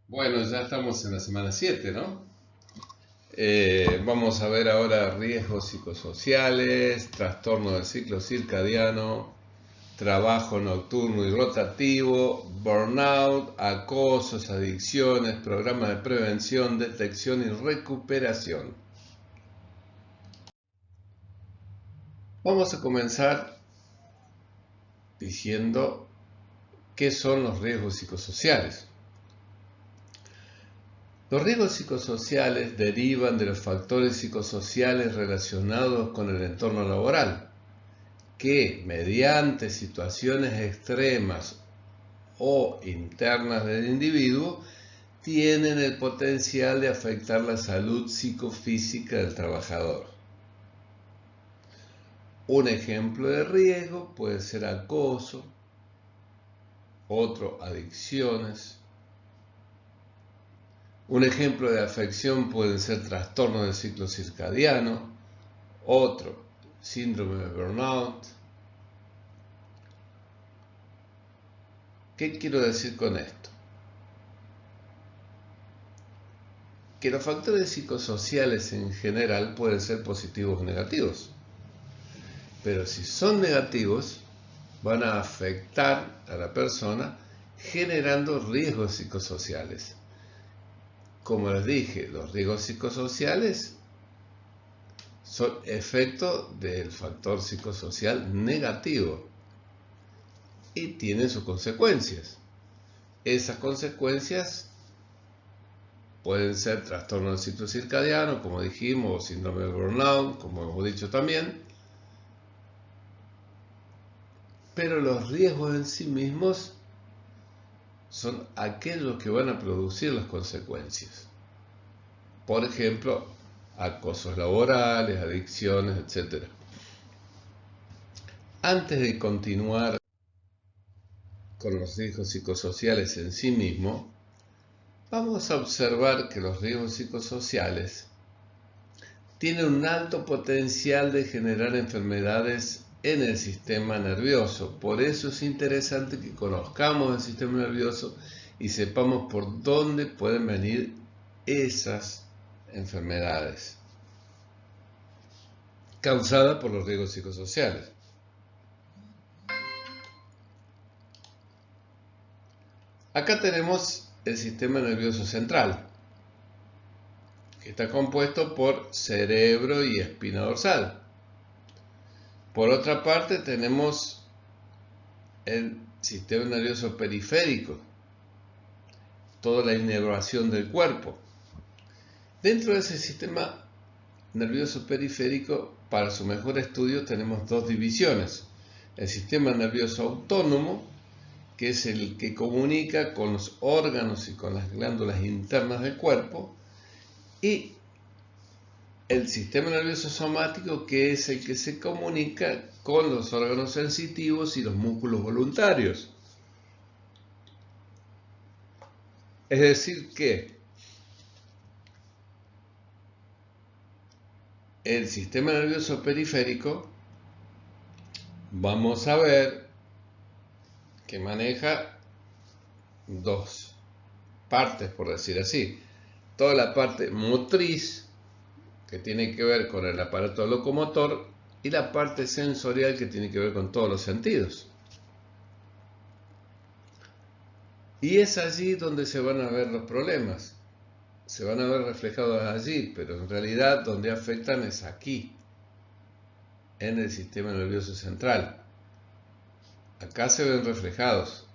Bueno, ya estamos en la semana 7, ¿no? Vamos a ver ahora riesgos psicosociales, trastorno del ciclo circadiano, trabajo nocturno y rotativo, burnout, acosos, adicciones, programas de prevención, detección y recuperación. Vamos a comenzar diciendo qué son los riesgos psicosociales. Los riesgos psicosociales derivan de los factores psicosociales relacionados con el entorno laboral, que mediante situaciones extremas o internas del individuo tienen el potencial de afectar la salud psicofísica del trabajador. Un ejemplo de riesgo puede ser acoso, otro adicciones. Un ejemplo de afección puede ser trastorno del ciclo circadiano, otro síndrome de burnout. ¿Qué quiero decir con esto? Que los factores psicosociales en general pueden ser positivos o negativos, pero si son negativos van a afectar a la persona generando riesgos psicosociales. Como les dije, los riesgos psicosociales son efecto del factor psicosocial negativo y tienen sus consecuencias. Esas consecuencias pueden ser trastorno del ciclo circadiano, como dijimos, o síndrome de burnout, como hemos dicho también. Pero los riesgos en sí mismos son aquellos que van a producir las consecuencias. Por ejemplo, acosos laborales, adicciones, etc. Antes de continuar con los riesgos psicosociales en sí mismos, vamos a observar que los riesgos psicosociales tienen un alto potencial de generar enfermedades en el sistema nervioso. Por eso es interesante que conozcamos el sistema nervioso y sepamos por dónde pueden venir esas enfermedades causadas por los riesgos psicosociales. Acá tenemos el sistema nervioso central, que está compuesto por cerebro y espina dorsal. Por otra parte tenemos el sistema nervioso periférico, toda la inervación del cuerpo. Dentro de ese sistema nervioso periférico, para su mejor estudio, tenemos dos divisiones. El sistema nervioso autónomo, que es el que comunica con los órganos y con las glándulas internas del cuerpo, y el sistema nervioso somático, que es el que se comunica con los órganos sensitivos y los músculos voluntarios. Es decir que el sistema nervioso periférico, vamos a ver que maneja dos partes, por decir así. Toda la parte motriz, que tiene que ver con el aparato locomotor, y la parte sensorial, que tiene que ver con todos los sentidos. Y es allí donde se van a ver los problemas. Se van a ver reflejados allí, pero en realidad donde afectan es aquí, en el sistema nervioso central. Acá se ven reflejados.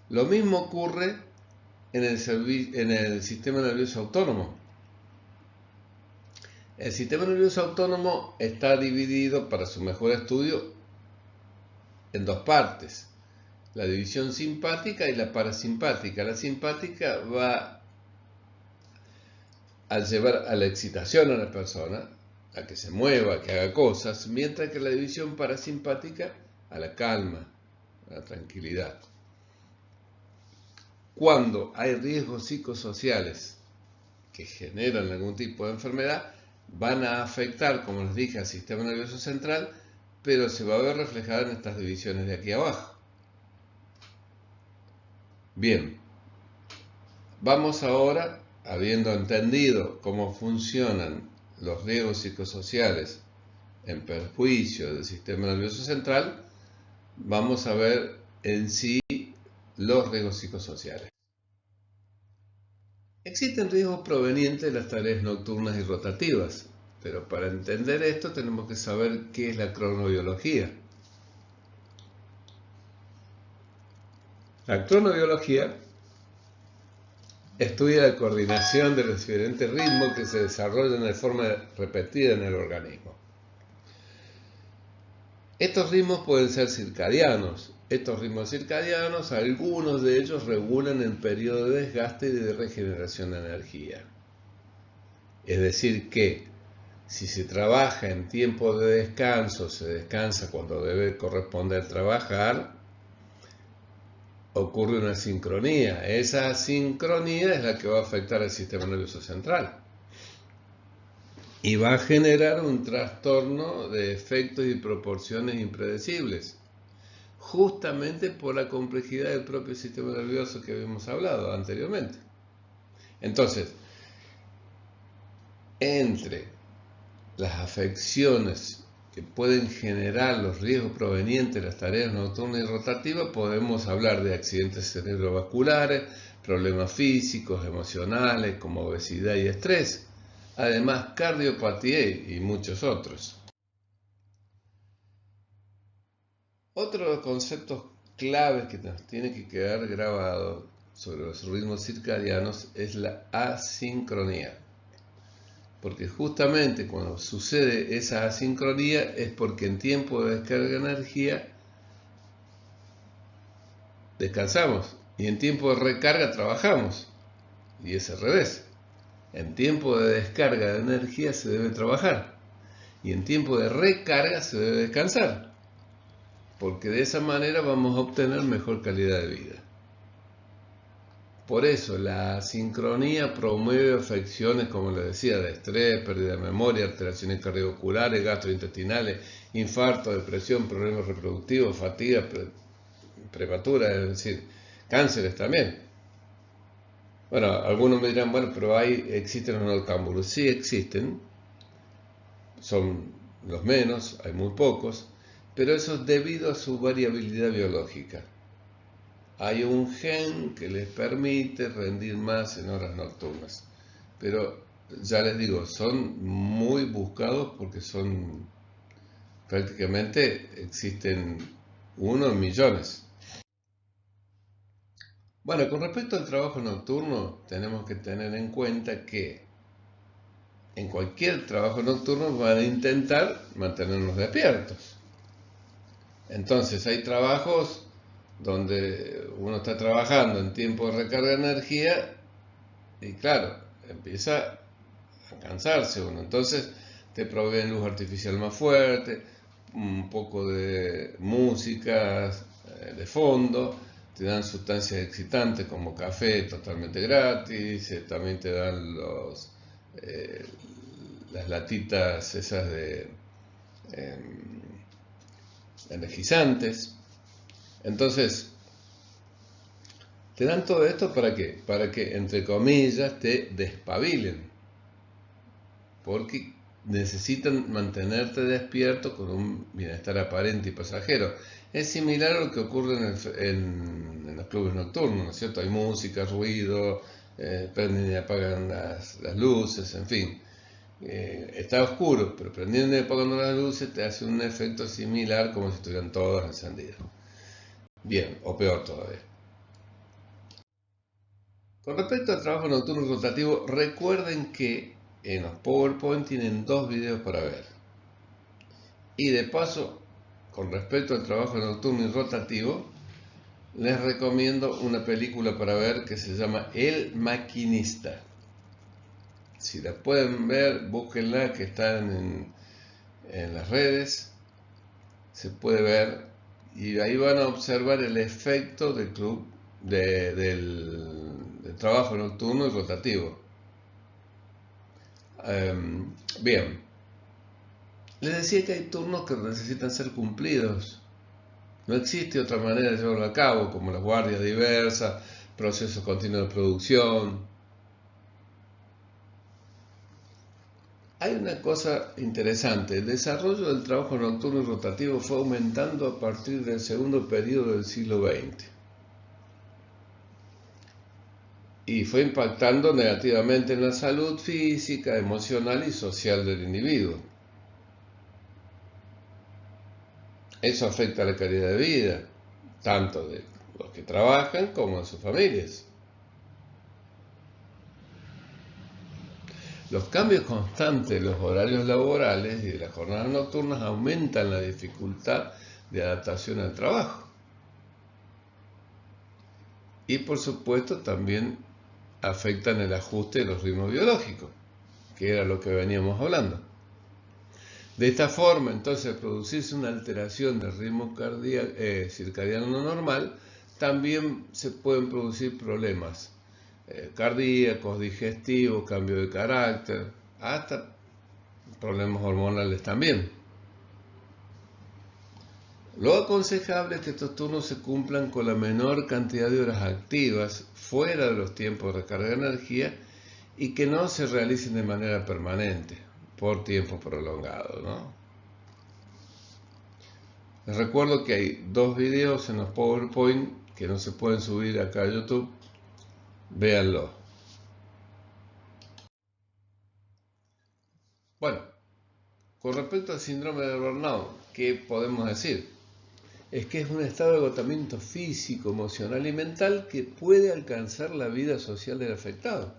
Lo mismo ocurre en el sistema nervioso autónomo. El sistema nervioso autónomo está dividido, para su mejor estudio, en dos partes: la división simpática y la parasimpática. La simpática va a llevar a la excitación a la persona, a que se mueva, a que haga cosas, mientras que la división parasimpática a la calma, a la tranquilidad. Cuando hay riesgos psicosociales que generan algún tipo de enfermedad, van a afectar, como les dije, al sistema nervioso central, pero se va a ver reflejada en estas divisiones de aquí abajo. Bien, Vamos ahora, habiendo entendido cómo funcionan los riesgos psicosociales en perjuicio del sistema nervioso central, vamos a ver en sí los riesgos psicosociales. Existen riesgos provenientes de las tareas nocturnas y rotativas, pero para entender esto tenemos que saber qué es la cronobiología. La cronobiología estudia la coordinación de los diferentes ritmos que se desarrollan de forma repetida en el organismo. Estos ritmos pueden ser circadianos. Estos ritmos circadianos, algunos de ellos regulan el periodo de desgaste y de regeneración de energía. Es decir que si se trabaja en tiempo de descanso, se descansa cuando debe corresponder trabajar, ocurre una sincronía. Esa sincronía es la que va a afectar al sistema nervioso central y va a generar un trastorno de efectos y proporciones impredecibles, justamente por la complejidad del propio sistema nervioso que habíamos hablado anteriormente. Entonces, entre las afecciones que pueden generar los riesgos provenientes de las tareas nocturnas y rotativas, podemos hablar de accidentes cerebrovasculares, problemas físicos, emocionales, como obesidad y estrés, además cardiopatía y muchos otros. Otro de los conceptos claves que nos tiene que quedar grabado sobre los ritmos circadianos es la asincronía. Porque justamente cuando sucede esa asincronía es porque en tiempo de descarga de energía descansamos y en tiempo de recarga trabajamos. Y es al revés. En tiempo de descarga de energía se debe trabajar y en tiempo de recarga se debe descansar, porque de esa manera vamos a obtener mejor calidad de vida. Por eso la asincronía promueve afecciones, como les decía, de estrés, pérdida de memoria, alteraciones cardiovasculares, gastrointestinales, infarto, depresión, problemas reproductivos, fatiga prematura, es decir, cánceres también. Bueno, algunos me dirán, bueno, pero existen los noctámbulos. Sí existen, son los menos, hay muy pocos, pero eso es debido a su variabilidad biológica. Hay un gen que les permite rendir más en horas nocturnas, pero ya les digo, son muy buscados porque son prácticamente existen 1 en millones. Bueno, con respecto al trabajo nocturno, tenemos que tener en cuenta que en cualquier trabajo nocturno van a intentar mantenernos despiertos. Entonces hay trabajos donde uno está trabajando en tiempo de recarga de energía y claro, empieza a cansarse uno. Entonces te proveen luz artificial más fuerte, un poco de música de fondo, te dan sustancias excitantes como café totalmente gratis, también te dan las latitas esas de energizantes. Entonces, te dan todo esto ¿para qué? Para que, entre comillas, te despabilen. Porque necesitan mantenerte despierto con un bienestar aparente y pasajero. Es similar a lo que ocurre en los clubes nocturnos, ¿no es cierto? Hay música, ruido, prenden y apagan las luces, en fin. Está oscuro, pero prendiendo y apagando las luces te hace un efecto similar como si estuvieran todas encendidas. Bien, o peor todavía. Con respecto al trabajo nocturno rotativo, recuerden que en los PowerPoint tienen 2 videos para ver. Y de paso, con respecto al trabajo nocturno y rotativo, les recomiendo una película para ver que se llama El Maquinista. Si la pueden ver, búsquenla, que están en las redes. Se puede ver y ahí van a observar el efecto del club del trabajo nocturno y rotativo. Bien, les decía que hay turnos que necesitan ser cumplidos. No existe otra manera de llevarlo a cabo, como las guardias diversas, procesos continuos de producción. Hay una cosa interesante, el desarrollo del trabajo nocturno y rotativo fue aumentando a partir del segundo periodo del siglo XX y fue impactando negativamente en la salud física, emocional y social del individuo. Eso afecta a la calidad de vida, tanto de los que trabajan como de sus familias. Los cambios constantes de los horarios laborales y de las jornadas nocturnas aumentan la dificultad de adaptación al trabajo. Y por supuesto también afectan el ajuste de los ritmos biológicos, que era lo que veníamos hablando. De esta forma, entonces, al producirse una alteración del ritmo circadiano normal, también se pueden producir problemas cardíacos, digestivos, cambio de carácter, hasta problemas hormonales también. Lo aconsejable es que estos turnos se cumplan con la menor cantidad de horas activas fuera de los tiempos de recarga de energía y que no se realicen de manera permanente por tiempo prolongado, ¿no? Les recuerdo que hay 2 videos en los PowerPoint que no se pueden subir acá a YouTube. Véanlo. Bueno, con respecto al síndrome de burnout, ¿qué podemos decir? Es que es un estado de agotamiento físico, emocional y mental que puede alcanzar la vida social del afectado.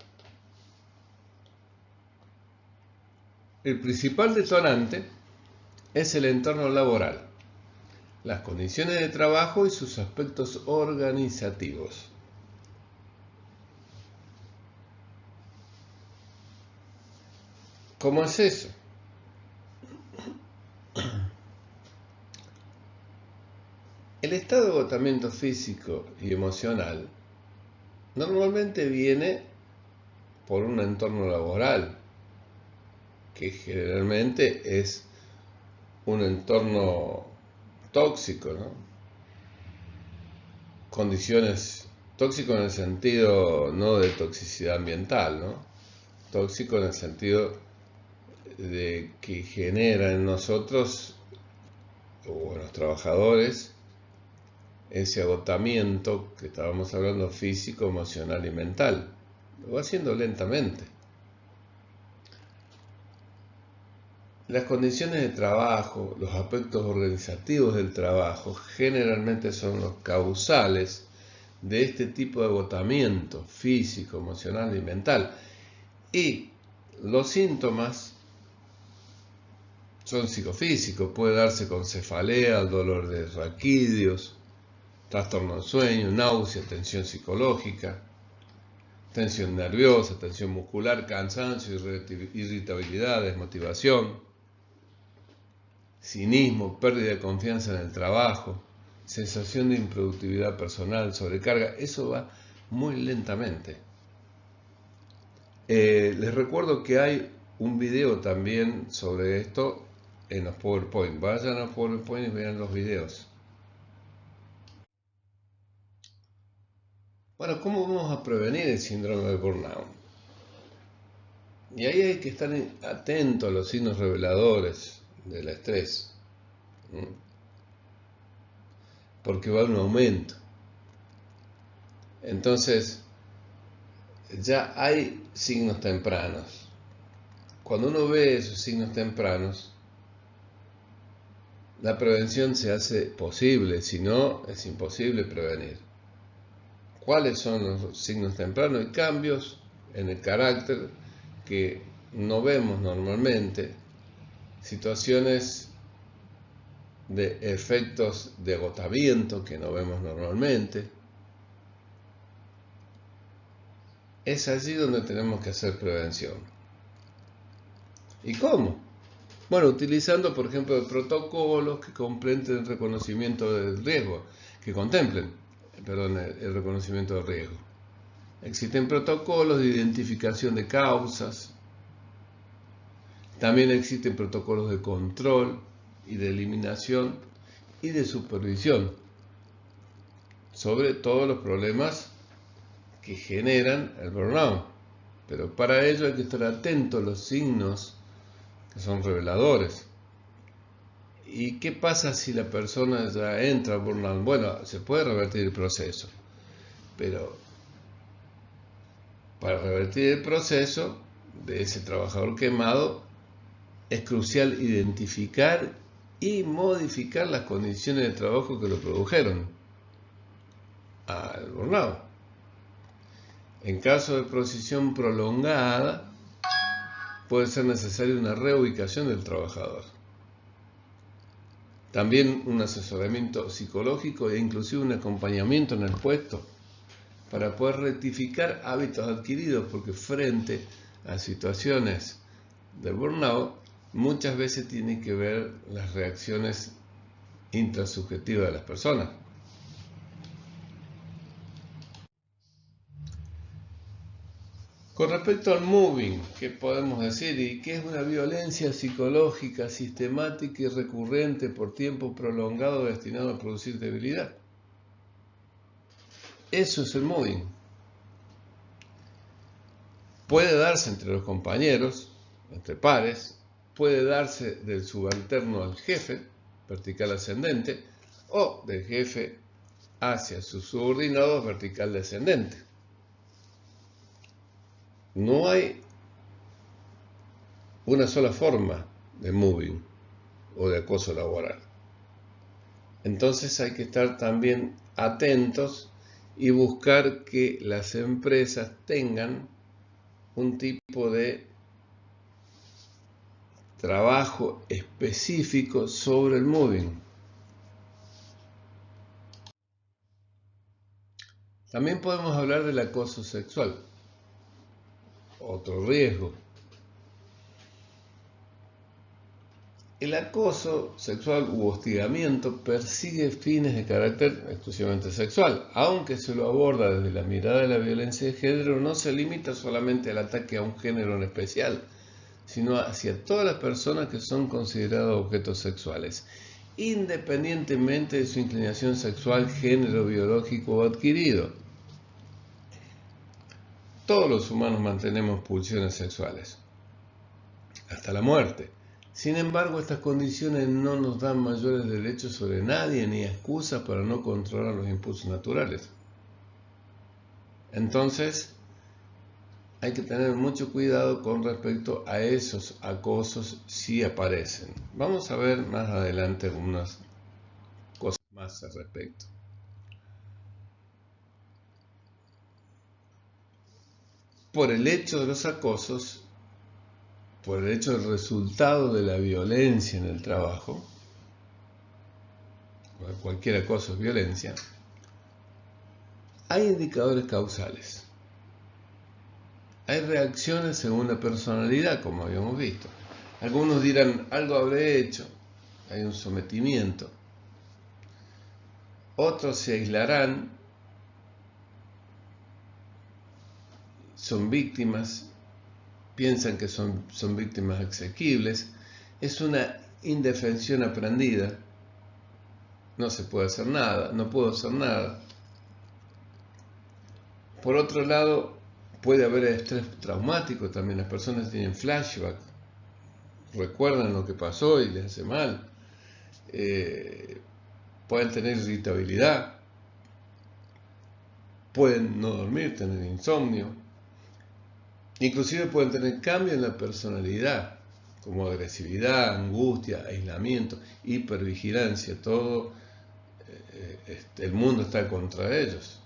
El principal detonante es el entorno laboral, las condiciones de trabajo y sus aspectos organizativos. ¿Cómo es eso? El estado de agotamiento físico y emocional normalmente viene por un entorno laboral, que generalmente es un entorno tóxico, ¿no? Condiciones tóxico en el sentido no de toxicidad ambiental, ¿no? Tóxico en el sentido de que genera en nosotros o en los trabajadores ese agotamiento que estábamos hablando físico, emocional y mental. Lo va haciendo lentamente. Las condiciones de trabajo, los aspectos organizativos del trabajo generalmente son los causales de este tipo de agotamiento físico, emocional y mental. Y los síntomas son psicofísicos, puede darse con cefalea, dolor de raquídeos, trastorno del sueño, náusea, tensión psicológica, tensión nerviosa, tensión muscular, cansancio, irritabilidad, desmotivación, cinismo, pérdida de confianza en el trabajo, sensación de improductividad personal, sobrecarga. Eso va muy lentamente. Les recuerdo que hay un video también sobre esto en los PowerPoint. Vayan a PowerPoint y vean los videos. Bueno, ¿cómo vamos a prevenir el síndrome de burnout? Y ahí hay que estar atento a los signos reveladores del estrés, porque va a un aumento. Entonces, ya hay signos tempranos. Cuando uno ve esos signos tempranos, la prevención se hace posible, si no, es imposible prevenir. ¿Cuáles son los signos tempranos? Hay cambios en el carácter que no vemos normalmente, situaciones de efectos de agotamiento que no vemos normalmente. Es allí donde tenemos que hacer prevención. ¿Y cómo? Bueno, utilizando, por ejemplo, protocolos que contemplen el reconocimiento del riesgo, el reconocimiento del riesgo. Existen protocolos de identificación de causas. También existen protocolos de control y de eliminación y de supervisión sobre todos los problemas que generan el burnout. Pero para ello hay que estar atento a los signos que son reveladores. ¿Y qué pasa si la persona ya entra al burnout? Bueno, se puede revertir el proceso, pero para revertir el proceso de ese trabajador quemado es crucial identificar y modificar las condiciones de trabajo que lo produjeron al burnout. En caso de exposición prolongada, puede ser necesaria una reubicación del trabajador. También un asesoramiento psicológico e inclusive un acompañamiento en el puesto para poder rectificar hábitos adquiridos, porque frente a situaciones de burnout muchas veces tiene que ver las reacciones intrasubjetivas de las personas. Con respecto al moving, ¿qué podemos decir? ¿Y qué es una violencia psicológica sistemática y recurrente por tiempo prolongado destinado a producir debilidad? Eso es el moving. Puede darse entre los compañeros, entre pares, puede darse del subalterno al jefe, vertical ascendente, o del jefe hacia sus subordinados, vertical descendente. No hay una sola forma de moving o de acoso laboral. Entonces hay que estar también atentos y buscar que las empresas tengan un tipo de trabajo específico sobre el moving. También podemos hablar del acoso sexual, otro riesgo. El acoso sexual u hostigamiento persigue fines de carácter exclusivamente sexual. Aunque se lo aborda desde la mirada de la violencia de género, no se limita solamente al ataque a un género en especial, sino hacia todas las personas que son consideradas objetos sexuales, independientemente de su inclinación sexual, género biológico o adquirido. Todos los humanos mantenemos pulsiones sexuales, hasta la muerte. Sin embargo, estas condiciones no nos dan mayores derechos sobre nadie ni excusas para no controlar los impulsos naturales. Entonces, hay que tener mucho cuidado con respecto a esos acosos si aparecen. Vamos a ver más adelante algunas cosas más al respecto. Por el hecho de los acosos, por el hecho del resultado de la violencia en el trabajo, cualquier acoso es violencia, hay indicadores causales. Hay reacciones según la personalidad, como habíamos visto. Algunos dirán, algo habré hecho, hay un sometimiento. Otros se aislarán, son víctimas, piensan que son víctimas exequibles. Es una indefensión aprendida. No se puede hacer nada, no puedo hacer nada. Por otro lado, puede haber estrés traumático también. Las personas tienen flashback, recuerdan lo que pasó y les hace mal. Pueden tener irritabilidad, pueden no dormir, tener insomnio. Inclusive pueden tener cambio en la personalidad, como agresividad, angustia, aislamiento, hipervigilancia. Todo el mundo está contra ellos,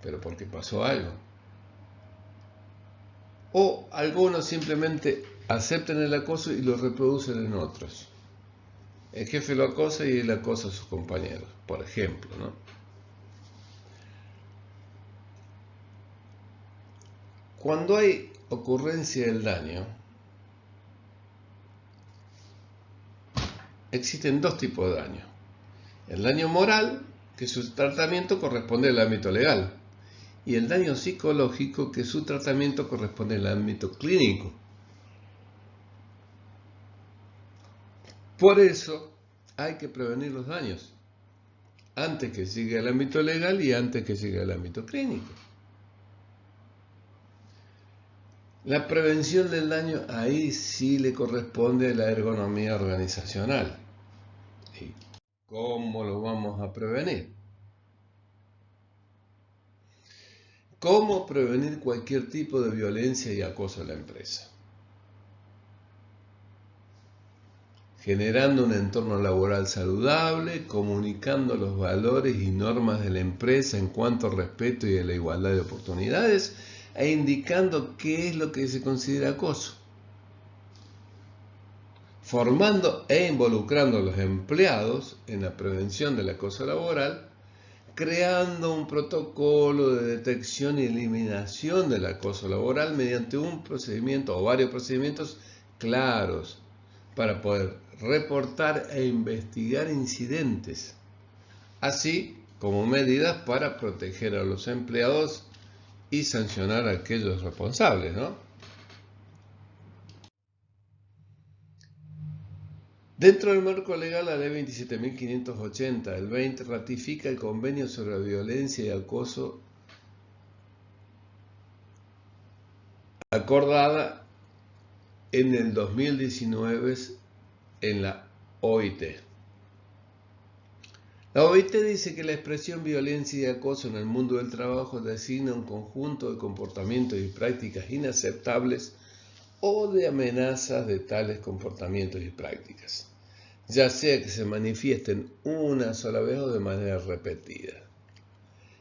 pero porque pasó algo. O algunos simplemente aceptan el acoso y lo reproducen en otros. El jefe lo acosa y él acosa a sus compañeros, por ejemplo, ¿no? Cuando hay ocurrencia del daño, existen dos tipos de daño. El daño moral, que su tratamiento corresponde al ámbito legal, y el daño psicológico, que su tratamiento corresponde al ámbito clínico. Por eso hay que prevenir los daños. antes que llegue al ámbito legal y antes que llegue al ámbito clínico. La prevención del daño ahí sí le corresponde a la ergonomía organizacional. ¿Y cómo lo vamos a prevenir? ¿Cómo prevenir cualquier tipo de violencia y acoso en la empresa? Generando un entorno laboral saludable, comunicando los valores y normas de la empresa en cuanto al respeto y a la igualdad de oportunidades, e indicando qué es lo que se considera acoso. Formando e involucrando a los empleados en la prevención del acoso laboral, creando un protocolo de detección y eliminación del acoso laboral mediante un procedimiento o varios procedimientos claros para poder reportar e investigar incidentes, así como medidas para proteger a los empleados y sancionar a aquellos responsables, ¿no? Dentro del marco legal, la Ley 27.580 del 20 ratifica el Convenio sobre la Violencia y Acoso acordada en el 2019 en la OIT. La OIT dice que la expresión violencia y acoso en el mundo del trabajo designa un conjunto de comportamientos y prácticas inaceptables o de amenazas de tales comportamientos y prácticas, ya sea que se manifiesten una sola vez o de manera repetida,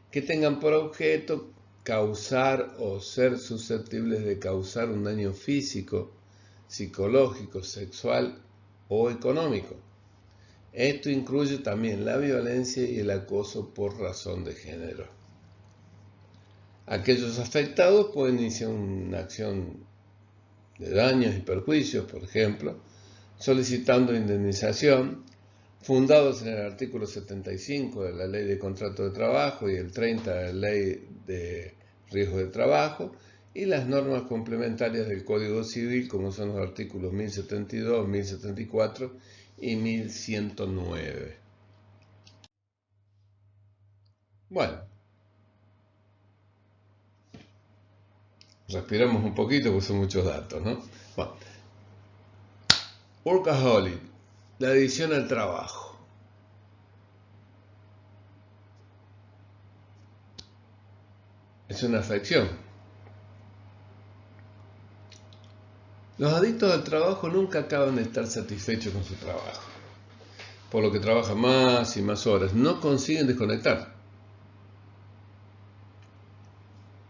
que tengan por objeto causar o ser susceptibles de causar un daño físico, psicológico, sexual o económico. Esto incluye también la violencia y el acoso por razón de género. Aquellos afectados pueden iniciar una acción de daños y perjuicios, por ejemplo, solicitando indemnización, fundados en el artículo 75 de la Ley de Contrato de Trabajo y el 30 de la Ley de Riesgo de Trabajo, y las normas complementarias del Código Civil, como son los artículos 1072, 1074 y 1109. Bueno, respiramos un poquito porque son muchos datos, ¿no? Bueno, workaholic, la adicción al trabajo. Es una afección. Los adictos al trabajo nunca acaban de estar satisfechos con su trabajo, por lo que trabajan más y más horas. No consiguen desconectar,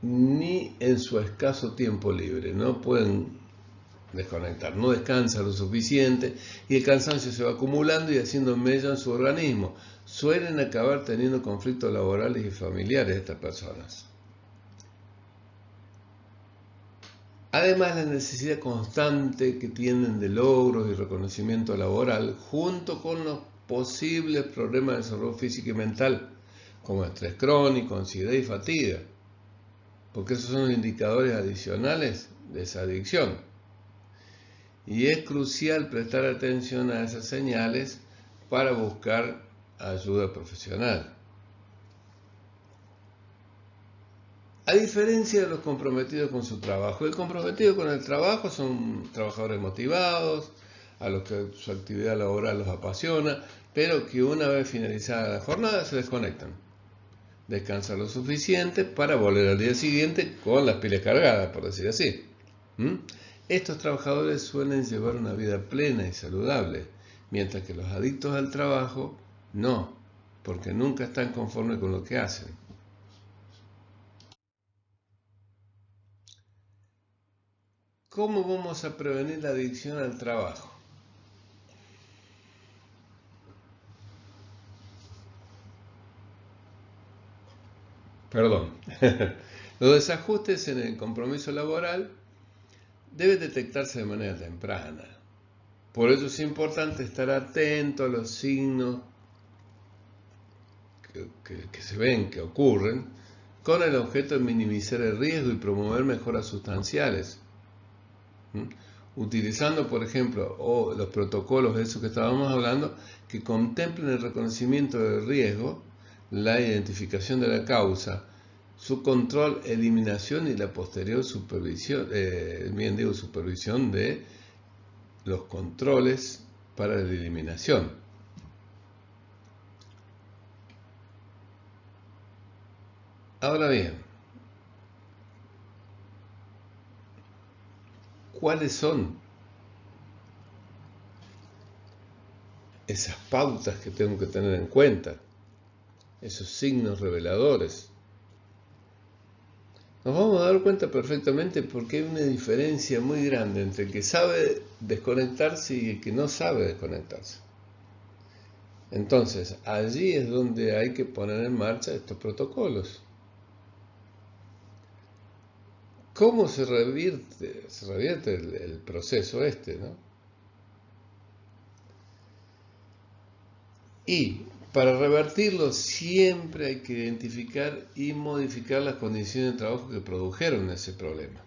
ni en su escaso tiempo libre. No pueden desconectar, no descansan lo suficiente y el cansancio se va acumulando y haciendo mella en su organismo. Suelen acabar teniendo conflictos laborales y familiares estas personas. Además, la necesidad constante que tienen de logros y reconocimiento laboral, junto con los posibles problemas de salud física y mental, como estrés crónico, ansiedad y fatiga, porque esos son indicadores adicionales de esa adicción. Y es crucial prestar atención a esas señales para buscar ayuda profesional. A diferencia de los comprometidos con su trabajo, el comprometido con el trabajo son trabajadores motivados, a los que su actividad laboral los apasiona, pero que una vez finalizada la jornada se desconectan. Descansan lo suficiente para volver al día siguiente con las pilas cargadas, por decir así. Estos trabajadores suelen llevar una vida plena y saludable, mientras que los adictos al trabajo no, porque nunca están conformes con lo que hacen. ¿Cómo vamos a prevenir la adicción al trabajo? Los desajustes en el compromiso laboral deben detectarse de manera temprana. Por eso es importante estar atento a los signos que se ven, que ocurren, con el objeto de minimizar el riesgo y promover mejoras sustanciales. Utilizando, por ejemplo, los protocolos de esos que estábamos hablando, que contemplen el reconocimiento del riesgo la identificación de la causa, su control, eliminación y la posterior supervisión, supervisión de los controles para la eliminación. Ahora bien, ¿cuáles son esas pautas que tengo que tener en cuenta? Esos signos reveladores. Nos vamos a dar cuenta perfectamente porque hay una diferencia muy grande entre el que sabe desconectarse y el que no sabe desconectarse. Entonces, allí es donde hay que poner en marcha estos protocolos. ¿Cómo se revierte el proceso este, ¿no? Y para revertirlo siempre hay que identificar y modificar las condiciones de trabajo que produjeron ese problema.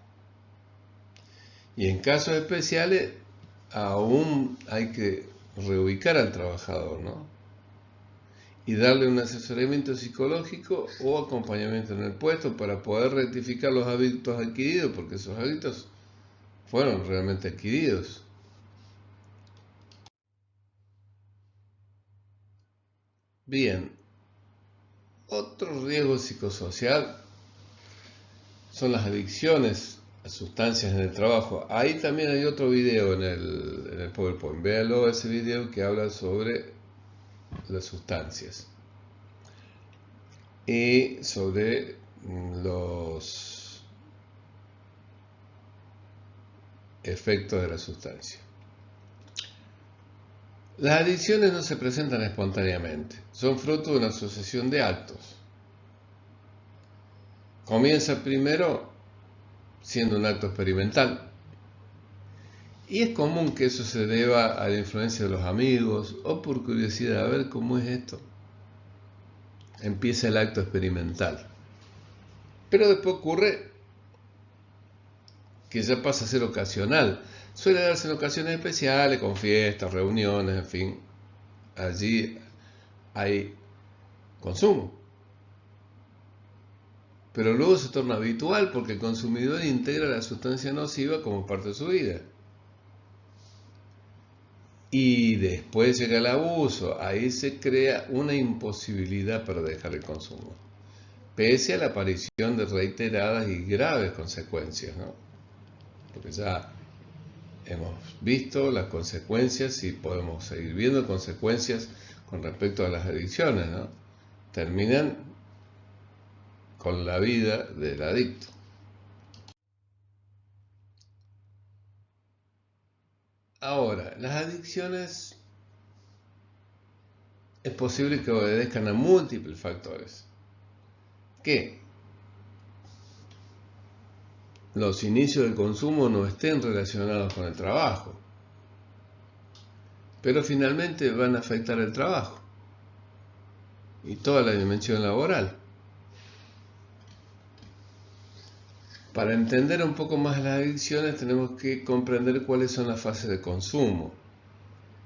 Y en casos especiales aún hay que reubicar al trabajador, ¿no? Y darle un asesoramiento psicológico o acompañamiento en el puesto para poder rectificar los hábitos adquiridos, porque esos hábitos fueron realmente adquiridos. Bien, otro riesgo psicosocial son las adicciones a sustancias en el trabajo. Ahí también hay otro video en el PowerPoint. Véanlo, ese video que habla sobre las sustancias y sobre los efectos de la sustancia. Las adicciones no se presentan espontáneamente, son fruto de una sucesión de actos. Comienza primero siendo un acto experimental, y es común que eso se deba a la influencia de los amigos o por curiosidad a ver cómo es esto. Empieza el acto experimental, pero después ocurre que ya pasa a ser ocasional. Suele darse en ocasiones especiales, con fiestas, reuniones, en fin. Allí hay consumo. Pero luego se torna habitual porque el consumidor integra la sustancia nociva como parte de su vida. Y después llega el abuso. Ahí se crea una imposibilidad para dejar el consumo, pese a la aparición de reiteradas y graves consecuencias, ¿no? Porque ya hemos visto las consecuencias y podemos seguir viendo consecuencias con respecto a las adicciones, ¿no? Terminan con la vida del adicto. Ahora, las adicciones es posible que obedezcan a múltiples factores. Que los inicios del consumo no estén relacionados con el trabajo, pero finalmente van a afectar el trabajo y toda la dimensión laboral. Para entender un poco más las adicciones tenemos que comprender cuáles son las fases de consumo.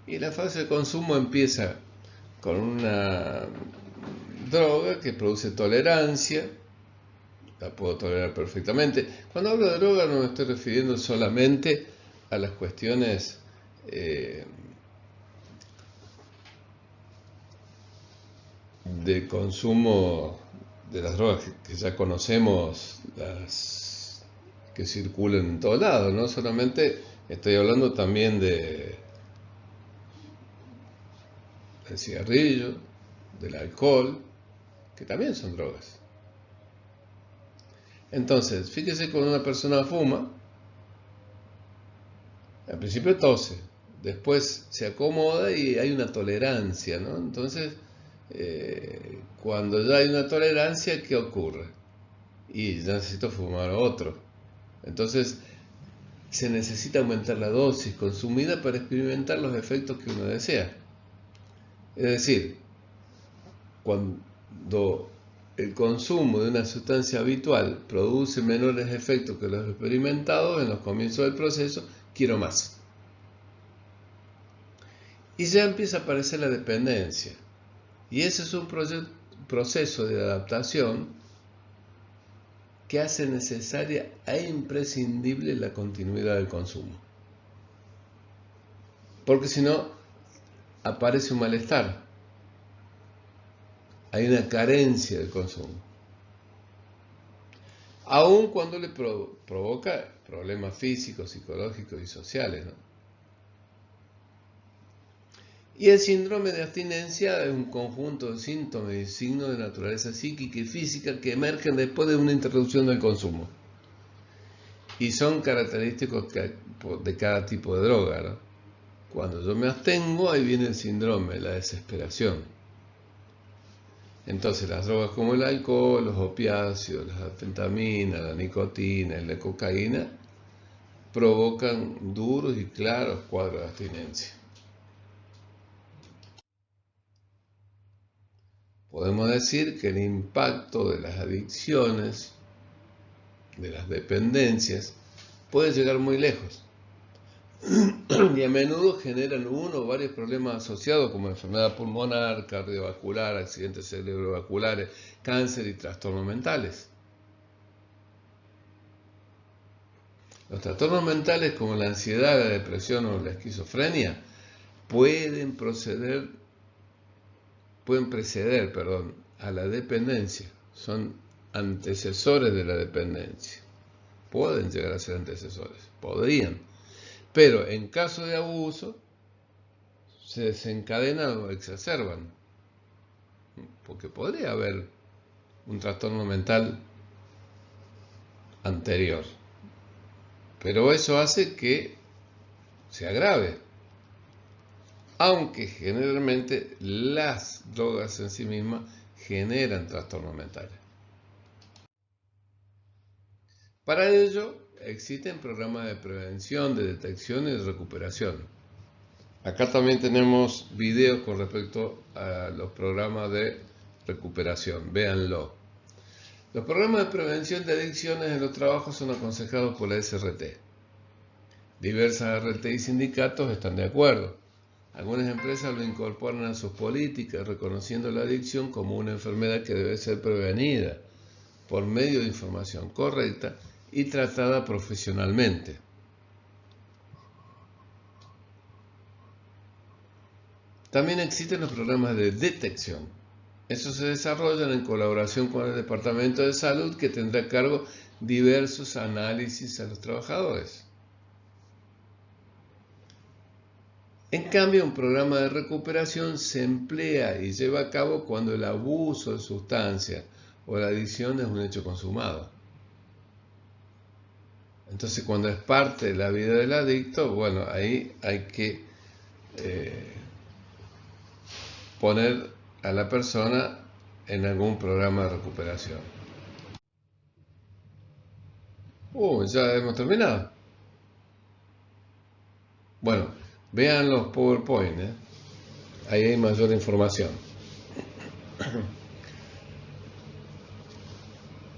Y la fase de consumo empieza con una droga que produce tolerancia, la puedo tolerar perfectamente. Cuando hablo de droga no me estoy refiriendo solamente a las cuestiones de consumo de las drogas que ya conocemos, las que circulan en todos lados, no solamente estoy hablando también del cigarrillo, del alcohol, que también son drogas. Entonces, fíjese cuando una persona fuma, al principio tose, después se acomoda y hay una tolerancia, ¿no? Entonces, cuando ya hay una tolerancia, ¿qué ocurre? Y ya necesito fumar otro. Entonces, se necesita aumentar la dosis consumida para experimentar los efectos que uno desea. Es decir, cuando el consumo de una sustancia habitual produce menores efectos que los experimentados en los comienzos del proceso, quiero más. Y ya empieza a aparecer la dependencia. Y ese es un proceso de adaptación que hace necesaria e imprescindible la continuidad del consumo. Porque si no, aparece un malestar. Hay una carencia del consumo. Aun cuando le provoca problemas físicos, psicológicos y sociales, ¿no? Y el síndrome de abstinencia es un conjunto de síntomas y signos de naturaleza psíquica y física que emergen después de una interrupción del consumo. Y son característicos de cada tipo de droga, ¿no? Cuando yo me abstengo, ahí viene el síndrome, la desesperación. Entonces, las drogas como el alcohol, los opiáceos, las anfetaminas, la nicotina y la cocaína provocan duros y claros cuadros de abstinencia. Podemos decir que el impacto de las adicciones, de las dependencias, puede llegar muy lejos y a menudo generan uno o varios problemas asociados como enfermedad pulmonar, cardiovascular, accidentes cerebrovasculares, cáncer y trastornos mentales. Los trastornos mentales como la ansiedad, la depresión o la esquizofrenia pueden preceder a la dependencia, son antecesores de la dependencia. Pueden llegar a ser antecesores, podrían. Pero en caso de abuso, se desencadenan o exacerban. Porque podría haber un trastorno mental anterior. Pero eso hace que se agrave. Aunque generalmente las drogas en sí mismas generan trastornos mentales. Para ello, existen programas de prevención, de detección y de recuperación. Acá también tenemos videos con respecto a los programas de recuperación, véanlo. Los programas de prevención de adicciones en los trabajos son aconsejados por la SRT. Diversas RT y sindicatos están de acuerdo. Algunas empresas lo incorporan a sus políticas, reconociendo la adicción como una enfermedad que debe ser prevenida por medio de información correcta y tratada profesionalmente. También existen los programas de detección. Estos se desarrollan en colaboración con el Departamento de Salud, que tendrá a cargo diversos análisis a los trabajadores. En cambio, un programa de recuperación se emplea y lleva a cabo cuando el abuso de sustancias o la adicción es un hecho consumado. Entonces, cuando es parte de la vida del adicto, bueno, ahí hay que poner a la persona en algún programa de recuperación. Ya hemos terminado. Bueno, vean los PowerPoint, ahí hay mayor información.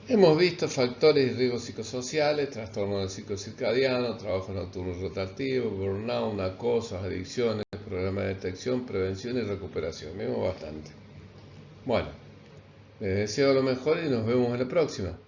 Hemos visto factores y riesgos psicosociales, trastornos del ciclo circadiano, trabajo nocturno rotativo, burnout, acoso, adicciones, programas de detección, prevención y recuperación. Vemos bastante. Bueno, les deseo lo mejor y nos vemos en la próxima.